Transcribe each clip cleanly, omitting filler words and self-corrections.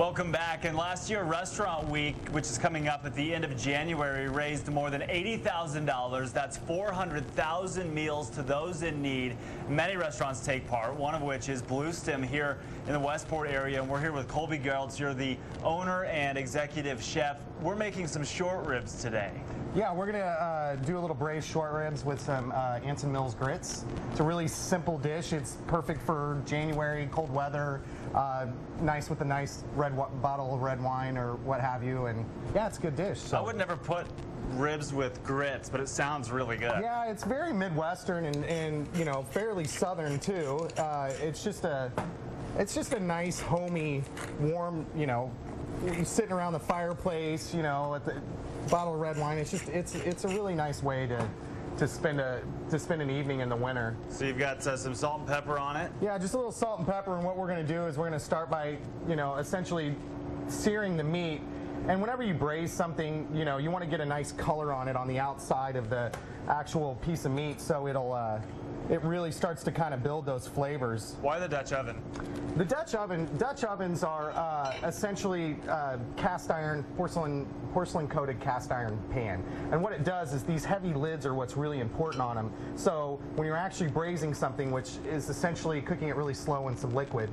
Welcome back. And last year, Restaurant Week, which is coming up at the end of January, raised more than $80,000. That's 400,000 meals to those in need. Many restaurants take part, one of which is Bluestem here in the Westport area. And we're here with Colby Geralds. You're the owner and executive chef. We're making some short ribs today. Yeah, we're going to do a little braised short ribs with some Anson Mills grits. It's a really simple dish. It's perfect for January, cold weather, nice with a nice bottle of red wine or what have you. And yeah, it's a good dish. So. I would never put ribs with grits, but it sounds really good. Yeah, it's very Midwestern and you know, fairly Southern too. It's just a nice, homey, warm, you know, sitting around the fireplace, you know, at the bottle of red wine. It's a really nice way to spend an evening in the winter. So you've got some salt and pepper on it? Yeah, just a little salt and pepper. And what we're going to do is we're going to start by, you know, essentially searing the meat. And whenever you braise something, you know, you want to get a nice color on it on the outside of the actual piece of meat, so it really starts to kind of build those flavors. Why the Dutch oven? The Dutch ovens are essentially cast iron, porcelain coated cast iron pan. And what it does is these heavy lids are what's really important on them. So when you're actually braising something, which is essentially cooking it really slow in some liquid,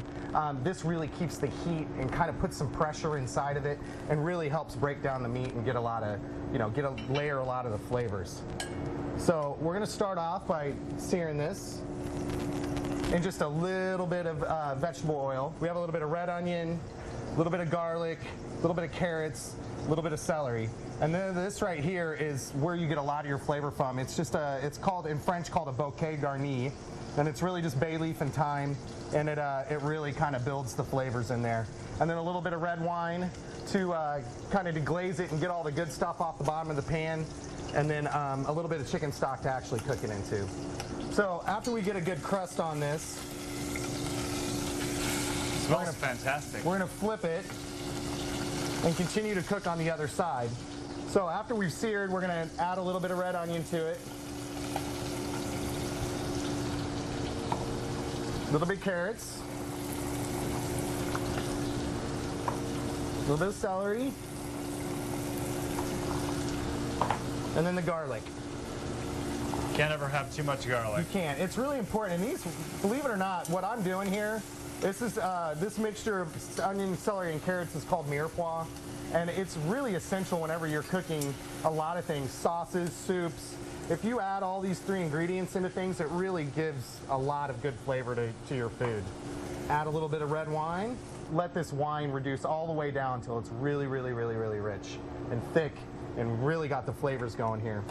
this really keeps the heat and kind of puts some pressure inside of it and really helps break down the meat and get a lot of, you know, layer a lot of the flavors. So we're going to start off by searing this in just a little bit of vegetable oil. We have a little bit of red onion, a little bit of garlic, a little bit of carrots, a little bit of celery. And then this right here is where you get a lot of your flavor from. It's just it's called, in French, called a bouquet garni. And it's really just bay leaf and thyme, and it really kind of builds the flavors in there. And then a little bit of red wine to kind of deglaze it and get all the good stuff off the bottom of the pan. And then a little bit of chicken stock to actually cook it into. So after we get a good crust on this, smells fantastic. We're going to flip it and continue to cook on the other side. So after we've seared, we're going to add a little bit of red onion to it, a little bit of carrots, a little bit of celery, and then the garlic. Can't ever have too much garlic. You can't. It's really important. And these, believe it or not, what I'm doing here, this is this mixture of onion, celery, and carrots is called mirepoix, and it's really essential whenever you're cooking a lot of things, sauces, soups. If you add all these three ingredients into things, it really gives a lot of good flavor to your food. Add a little bit of red wine. Let this wine reduce all the way down until it's really, really, really, really rich and thick and really got the flavors going here.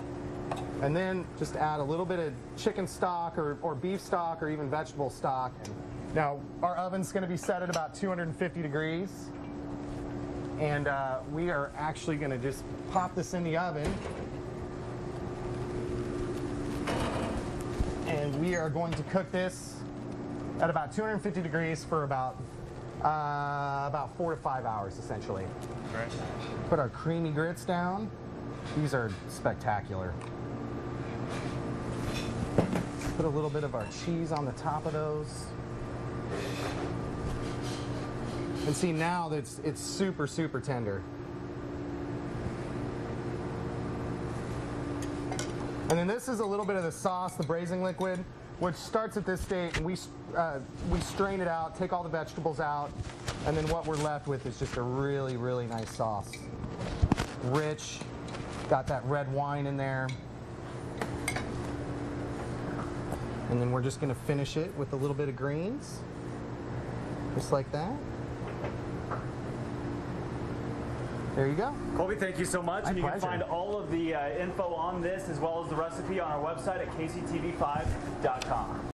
And then just add a little bit of chicken stock or beef stock or even vegetable stock. Now, our oven's going to be set at about 250 degrees. And we are actually going to just pop this in the oven. And we are going to cook this at about 250 degrees for about 4 to 5 hours, essentially. Great. Put our creamy grits down. These are spectacular. Put a little bit of our cheese on the top of those. And see, now that it's super, super tender. And then this is a little bit of the sauce, the braising liquid, which starts at this state, and we strain it out, take all the vegetables out, and then what we're left with is just a really, really nice sauce. Rich, got that red wine in there. And then we're just going to finish it with a little bit of greens, just like that. There you go. Colby, thank you so much. My and you pleasure. can find all of the info on this as well as the recipe on our website at KCTV5.com.